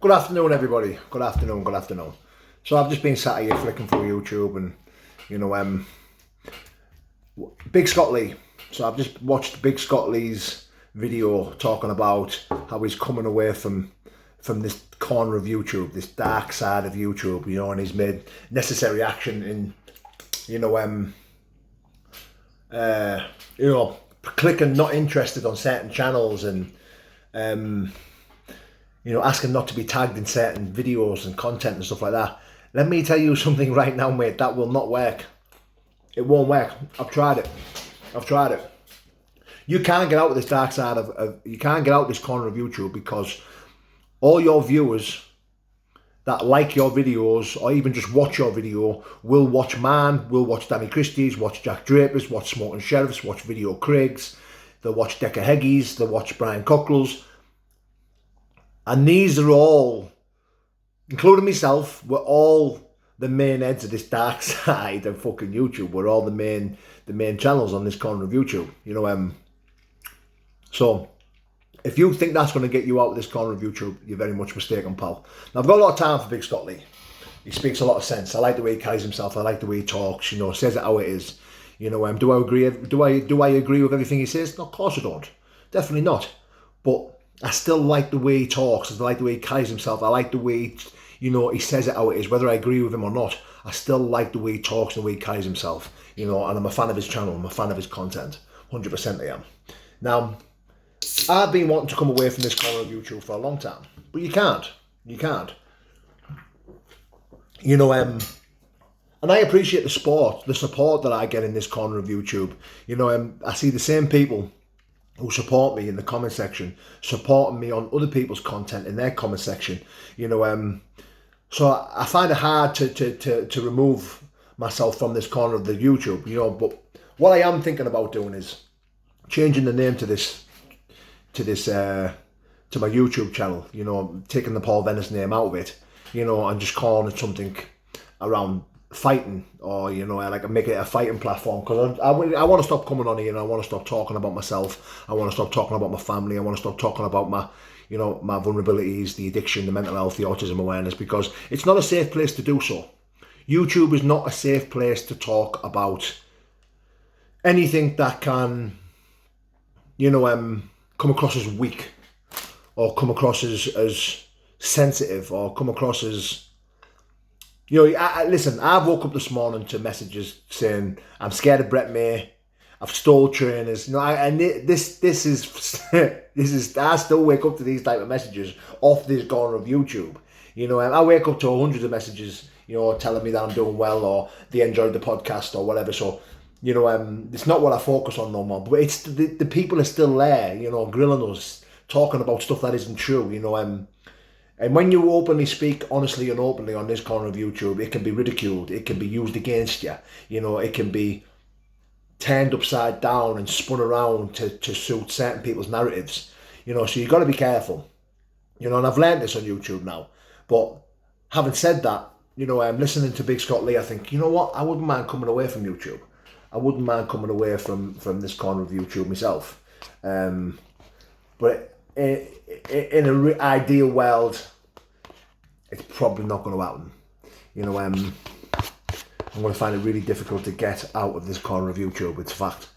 Good afternoon, everybody. Good afternoon, good afternoon. So I've just been sat here flicking through YouTube and, Big Scott Lee. So I've just watched Big Scott Lee's video talking about how he's coming away from this corner of YouTube, this dark side of YouTube, and he's made necessary action in, clicking not interested on certain channels and, asking not to be tagged in certain videos and content and stuff like that. Let me tell you something right now, mate, that will not work. It won't work. I've tried it. You can't get out of this dark side you can't get out this corner of YouTube because all your viewers that like your videos or even just watch your video will watch mine, will watch Danny Christie's, watch Jack Draper's, watch Smoking Sheriff's, watch Video Craig's, they'll watch Decca Heggy's, they'll watch Brian Cockrell's. And these are all, including myself, we're all the main heads of this dark side of fucking YouTube. We're all the main channels on this corner of YouTube. So if you think that's going to get you out of this corner of YouTube, you're very much mistaken, pal. Now, I've got a lot of time for Big Scott Lee. He speaks a lot of sense. I like the way he carries himself. I like the way he talks. Says it how it is. Do I agree? Do I agree with everything he says? No, of course I don't. Definitely not. But I still like the way he talks. I like the way he carries himself. I like the way he says it how it is. Whether I agree with him or not, I still like the way he talks and the way he carries himself. And I'm a fan of his channel. I'm a fan of his content. 100% I am. Now, I've been wanting to come away from this corner of YouTube for a long time, but you can't. And I appreciate the support that I get in this corner of YouTube. I see the same people who support me in the comment section, supporting me on other people's content in their comment section. So I find it hard to remove myself from this corner of the YouTube, but what I am thinking about doing is changing the name to my YouTube channel, taking the Paul Venice name out of it, and just calling it something around fighting, or like make it a fighting platform, because I want to stop coming on here and I want to stop talking about myself. I want to stop talking about my family. I want to stop talking about my my vulnerabilities, the addiction, the mental health, the autism awareness, because it's not a safe place to do so. YouTube is not a safe place to talk about anything that can come across as weak, or come across as sensitive, or come across as listen, I woke up this morning to messages saying I'm scared of Brett May, I've stole trainers. This is I still wake up to these type of messages off this corner of YouTube. I wake up to hundreds of messages, telling me that I'm doing well, or they enjoyed the podcast or whatever. So, it's not what I focus on no more. But it's the people are still there, grilling us, talking about stuff that isn't true. And when you openly speak honestly and openly on this corner of YouTube, it can be ridiculed. It can be used against you. It can be turned upside down and spun around to suit certain people's narratives. So you've got to be careful. And I've learned this on YouTube now. But having said that, I'm listening to Big Scott Lee. I think, what? I wouldn't mind coming away from YouTube. I wouldn't mind coming away from this corner of YouTube myself. But in an ideal world, it's probably not going to happen. I'm going to find it really difficult to get out of this corner of YouTube. It's a fact.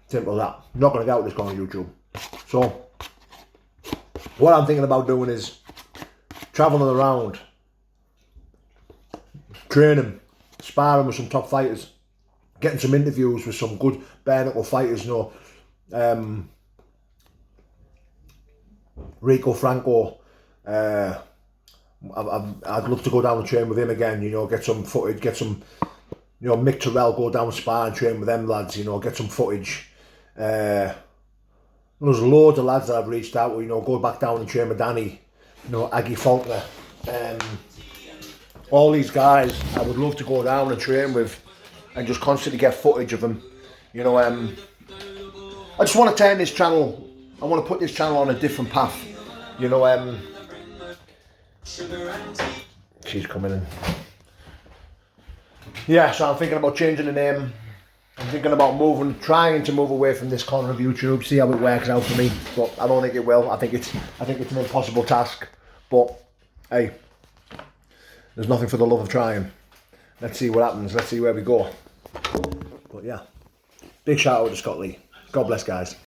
Simple as that. I'm not going to get out of this corner of YouTube. So, what I'm thinking about doing is travelling around, training, sparring with some top fighters, getting some interviews with some good bare knuckle fighters, Rico Franco. I'd love to go down and train with him again, get some footage, get some, Mick Terrell, go down and spar and train with them lads, get some footage. There's loads of lads that I've reached out with, go back down and train with Danny, Aggie Faulkner. All these guys I would love to go down and train with and just constantly get footage of them. I just want to turn this channel, I want to put this channel on a different path. She's coming in. Yeah, so I'm thinking about changing the name. I'm thinking about trying to move away from this corner of YouTube, see how it works out for me. But I don't think it will. I think it's an impossible task. But hey, there's nothing for the love of trying. Let's see what happens. Let's see where we go. But yeah, big shout out to Scott Lee. God bless, guys.